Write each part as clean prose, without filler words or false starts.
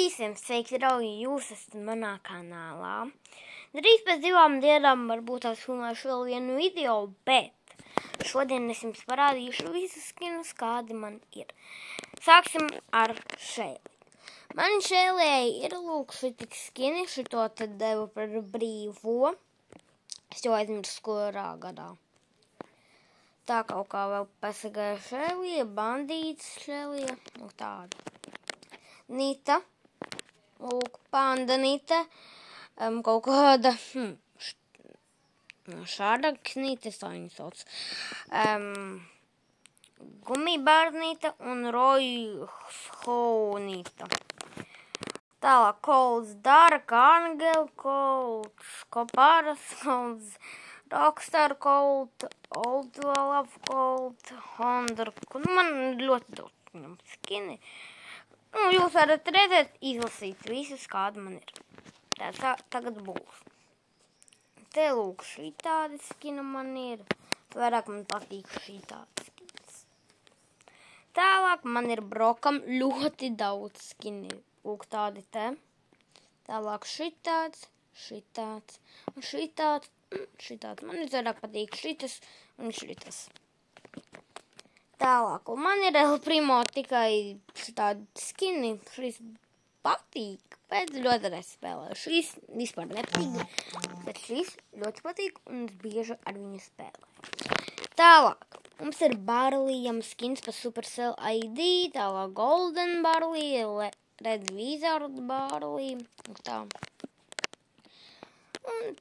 Visiem sveiki, draugi, jūs esat manā kanālā. Drīz pēc 2 dienām varbūt es filmēšu vēl vienu video, bet šodien es jums parādīšu visus skinus, kādi man ir. Sāksim ar Šēli. Man Šēlēji ir lūk šitik skini, šito tad devu par brīvo. Es jau aizmirsu, kurā gadā. Tā kaut kā vēl pasagāja Šēlija, bandīts Šēlija, nu tāda. Nita, lūk, panda Nita, kaut kāda, šāda Nita, tā viņa sauc, Gumibārnīta un Roiho Nita. Tālāk Colts Dark, Angel Colts, Koparas Colts, Rockstar Colt, Old Love Colt, Honda, man ļoti daudz viņam skini. Jūs varat redzēt, izlasīt visus, kādi man ir. Tagad būs. Te lūk, šī tāda skina man ir. Vairāk man patīk šī tāda skins. Tālāk man ir Brokam ļoti daudz skini. Lūk, tādi te. Tālāk šitāds, šitāds un šitāds, šitāds. Man vairāk patīk šitas un šitas. Tālāk, un man ir El Primo tikai tādi skini, šis patīk, bet ļoti nespēlēju. Šis vispār nepatīk, bet šis ļoti patīk un es bieži ar viņu spēlēju. Tālāk, mums ir Barlijam skins pa Supercell ID, tālāk Golden Barley, Red Wizard Barley, un tā. Un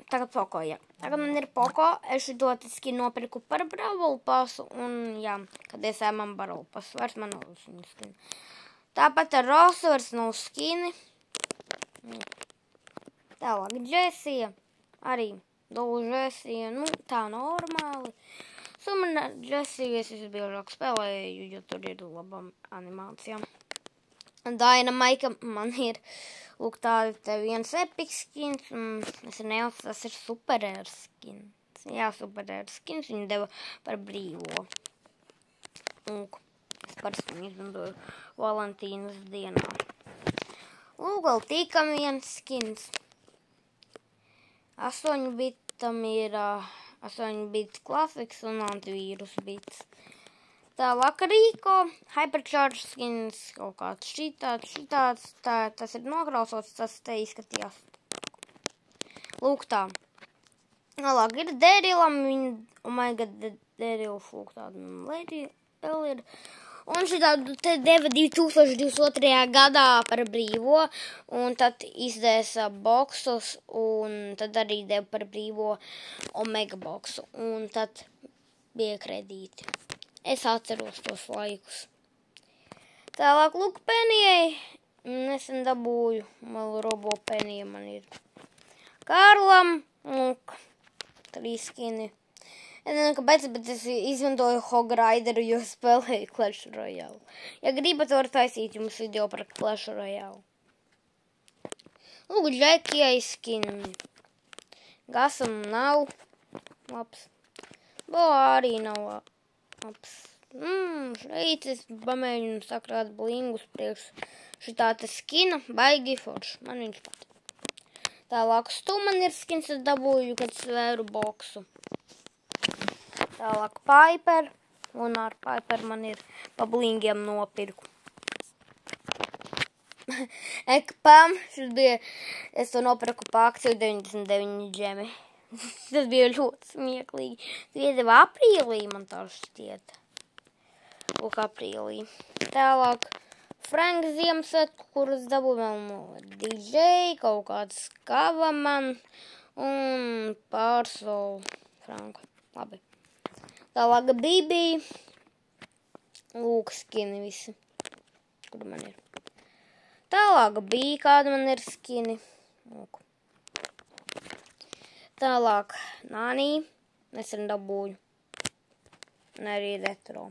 tagad Poko, jā. Tagad man ir Poko, es šito skinu nopirku par Brawl Passu, un jā, kad es ēmam Brawl Passu, vairs man nav viņa skini. Tāpat ar Rosu vairs nav skini. Tālāk Jesija, arī Dolu Jesija, nu tā normāli. Sumana Jesija es visbiežāk spēlēju, jo tur ir labām animācijām. Dynamika man ir, lūk, tādi te viens epic skins, un es neuzsācu, tas ir super rare skins. Jā, super rare skins, viņu deva par brīvo. Lūk, es parasti viņu izmantoju Valentīnas dienā. Lūk, vēl tīkam viens skins. 8 bitam ir 8 bit klasiks un antivīrus bits. Tālāk Rīko, Hypercharge skins, kaut kāds šitāds, tas ir nokrausots, tas te izskatījās. Lūk tā. Tālāk ir Derilam, oh my god, Derils, lūk tāda lady vēl ir. Un šitādu te deva 2022. gadā par brīvo, un tad izdēsa boksus, un tad arī deva par brīvo Omega boksu, un tad bija kredīti. Es atceros tos laikus. Tālāk, lūk, Penijai. Nesen dabūju. Vēl Robo Penija man ir. Karlam, lūk, 3 skini. Es nezinu, kāpēc, bet es izmantoju Hog Rideru, jo spēlēju Clash Royale. Ja gribat, var taisīt jums video par Clash Royale. Lūk, Džekijai skini. Gasam nav labs. Bo arī nav labs. Šeit es pamēģinu sakrāt blingus priekš šitā te skina, baigi forši, man viņš patīk. Tālāk Stu man ir skins, es dabūju, kad svēru boksu. Tālāk Piper, un ar Piper man ir pa blingiem nopirku. Ekpam, šis bija, es to nopirku pa akciju 99 džemi. Tas bija ļoti smieklīgi. Tu iedeva aprīlī, man tā šķiet. Lūk, aprīlī. Tālāk Frank Ziemassvētku, kurus dabūju vēl no DJ, kaut kāds Kavaman un Pārsolu Franku. Labi. Tālāk Bibi. Lūk, skini visi. Kur man ir? Tālāk bija, kāda man ir skini. Lūk. Tālāk Nānī, nesen dabūju, un arī retro.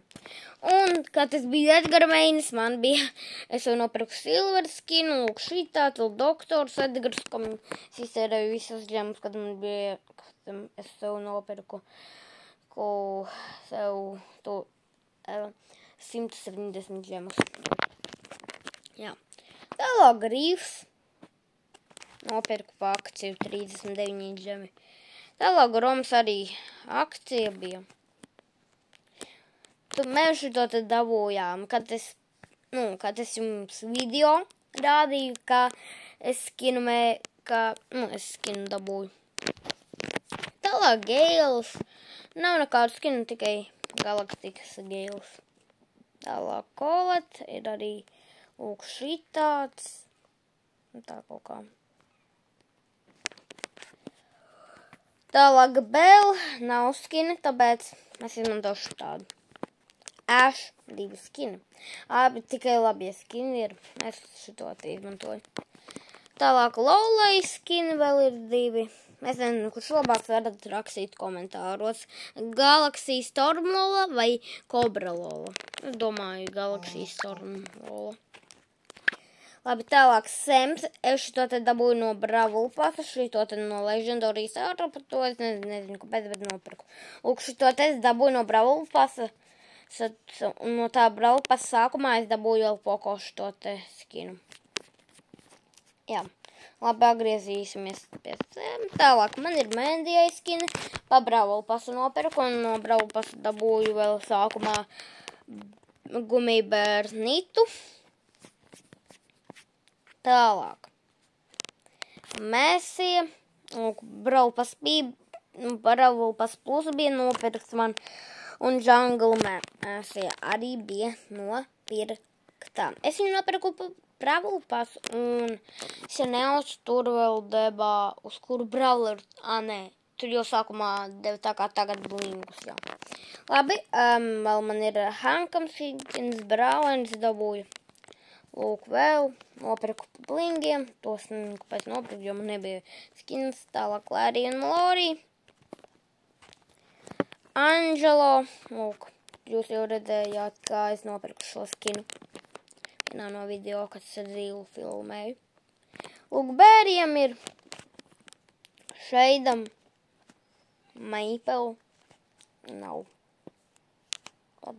Un, kad tas bija Edgara mēnesis, man bija, es jau nopirku silver skinu, lūk šitāds, vēl doktors Edgars, kam es iztērēju visas džemas, kad man bija, kad es sev nopirku, sev to 170 džemas. Jā. Tālāk grīvs. Nopirku pa akciju 39 džemi. Tālāk Roms arī akcija bija. Mēs šo te dabūjām, kad es jums video rādīju, ka es skinu dabūju. Tālāk Gēls. Nav nekādu skinu, tikai galaktikas Gēls. Tālāk Kolet ir arī lūk šitāds. Tā kaut kā. Tālāk Bell nav skini, tāpēc es izmantošu tādu. Ash 2 skini. Abi tikai labie skini ir. Es šito te izmantoju. Tālāk Lolai skini vēl ir 2. Es nezinu, kurš labāks varat rakstīt komentāros. Galaxy Storm Lola vai Cobra Lola. Es domāju, Galaxy Storm Lola. Labi, tālāk Sems. Es šito te dabūju no Brawl Passa, šito te no Legendorijas ārā, par to es nezinu, kāpēc, bet nopirku. Lūk, šito te es dabūju no Brawl Passa. Un no tā Brawl Passa sākumā es dabūju vēl Poko šito te skinu. Jā. Labi, atgriezīsimies pie Sem. Tālāk man ir Mandijai skini. Pa Brawl Passu nopirku un no Brawl Passa dabūju vēl sākumā Gumijbērs Nitu. Tālāk. Mēsija. Brawl Pass Plus bija nopirkts man. Un Jungle Mēsija arī bija nopirkta. Es viņu nopirku pa Brawl Pass un es jau nejaucu tur vēl debā, uz kuru Brawler. Nē, tur jau sākumā deva tā kā tagad blingus, jā. Labi, vēl man ir Hankam skins, Brawlens dabūju. Lūk, vēl nopirku blingiem, tos kāpēc nopirku, jo man nebija skins. Tālāk Larry un Lori. Angelo, lūk, jūs jau redzējāt, kā es nopirku šo skinu. Vienā no video, kad es ar Zīlu filmēju. Lūk, bēriem ir Šeidam, Maipel, nav. Pat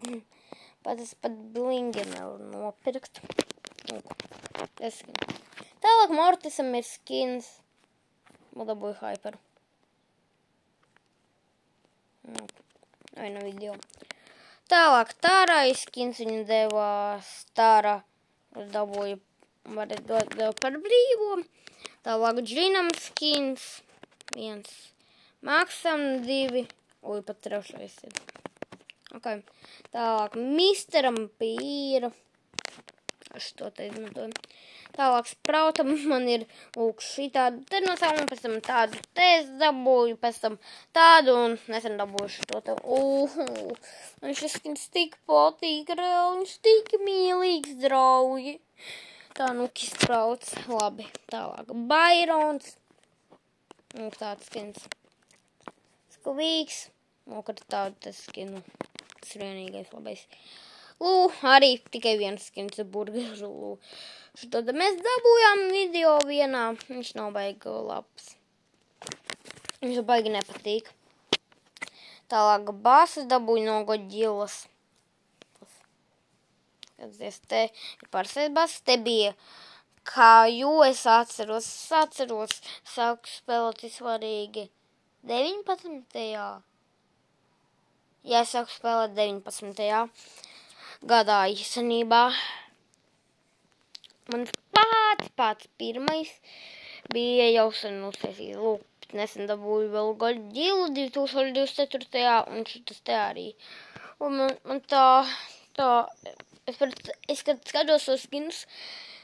blingi nevar nopirkt. Lūk, es skinu. Tālāk Mortisam ir skins. Man dabūju Hyperu. Viena video. Tālāk Tārai skins viņu deva Tāra. Es dabūju, varētu dot par brīvo. Tālāk Džinam skins. 1. Maksam 2. Ui, pat 3. ir. Ok. Tālāk Misteram Pīra. Es to te izmantoju. Tālāk Sprautam man ir lūk šitādu te no savu, pēc tam tādu te es dabūju, pēc tam tādu un nesen dabūju šito te. Man šis skins tik patīk, reāli, viņš tik mīlīgs, draugi. Tā nuki Sprauts, labi. Tālāk Bairons. Lūk tāds skins. Skvīgs. Lūk ar tādu te skinu. Tas ir vienīgais labais. Arī tikai viens skins burgeru. Šito te mēs dabūjām video vienā. Viņš nav baigi labs. Viņš baigi nepatīk. Tālāk Bāsas dabūju no Godzilas. Skaties, te ir pārsēs Bāsas. Te bija Kāju, es atceros. Sāku spēlēt svarīgi 19. Jā, es sāku spēlēt 19. gadā īstenībā. Mans pats pirmais bija jau sen uztaisīts. Lūk, nesen dabūju vēl Godzilu 2024. un šitas te arī. Un man tā, es kad skatos tos skinus,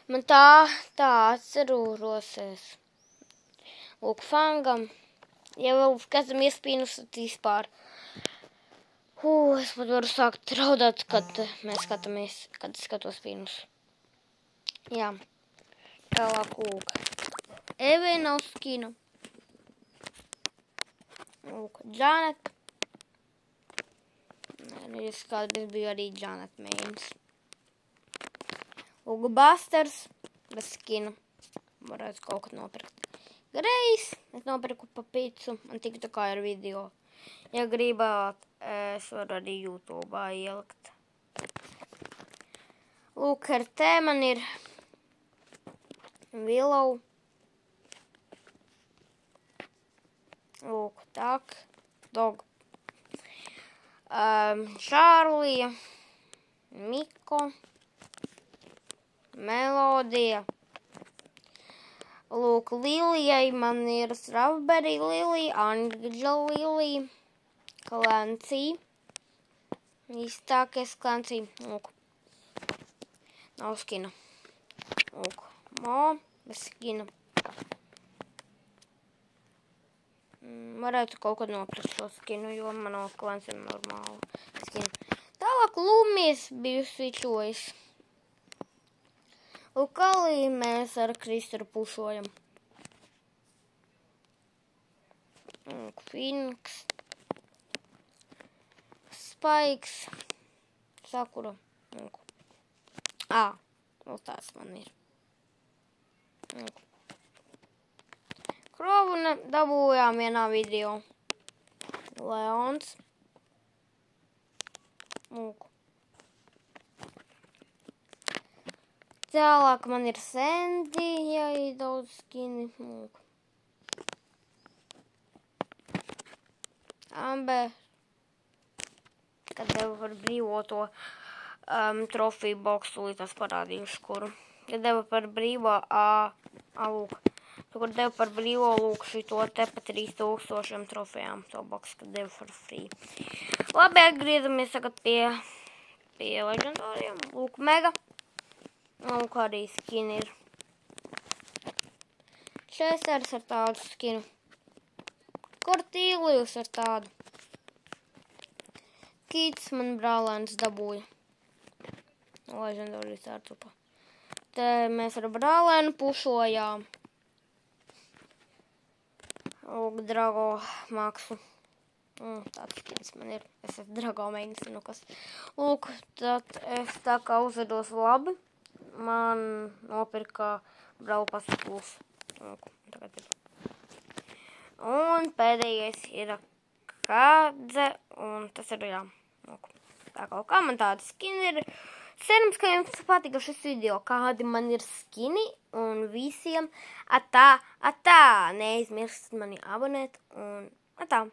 man tā atcerūrosies. Lūk, Fangam. Ja vēl kādam iespīnus, tad vispār. Es pat varu sākt raudāt, kad mēs skatāmies, kad es skatos spīnus. Jā. Tālāk, lūk. Evē nav skina. Lūk, Janet. Nē, es kādreiz biju arī Janet mēģins. Lūk, Busters. Bez skina. Varētu kaut kad nopirkt. Grejs. Es nopirku pa picu. Man tik tā kā ir video. Ja gribāt, es varu arī YouTube'ā ielikt. Lūk, ar te man ir Willow. Lūk, tak. Dog. Čārlija. Miko. Melodija. Lūk, Lilijai man ir Strawberry Lilija, Angela Lilija, Clancy. Īstākais Clancy. Lūk. Nav skina. Lūk. Mo. Bez skina. Varētu kaut kad noprast šo skinu, jo man nav Clancy normāla skina. Tālāk Lumies biju svičojis. Lūk, Kalī mēs ar Kristaru pušojam. Lūk, Phoenix. Spikes. Sakura. Lūk. Vēl tās man ir. Lūk. Krovu dabūjām vienā video. Leons. Lūk. Tālāk man ir Sandy, ja ir daudz skini. Lūk. Amber. Kad deva par brīvo to trofiju boksu, līdz tās parādījuši, kuru. Kad deva par brīvo, lūk. Kur deva par brīvo, lūk, šito te pa 3000 trofejām, to boksu, kad deva par free. Labi, atgriezamies tagad pie leģendāriem. Lūk, Mega. Lūk, arī skini ir. Chesters ar tādu skinu. Cortilius ar tādu. Kits man brālēns dabūja. Leģendārijas ārtupa. Te mēs ar brālēnu pušojām. Lūk, Drago maksu. Tāds skins man ir. Es esmu Drago mēģis, nu kas. Lūk, tad es tā kā uzvedos labi. Man nopirka Brawl Pass plus. Lūk, tagad ir. Un pēdējais ir Kadze, un tas ir jā. Lūk, tā kaut kā man tāda skini ir. Cerams, ka jums patika šis video, kādi man ir skini, un visiem atā, neaizmirst mani abonēt, un atā.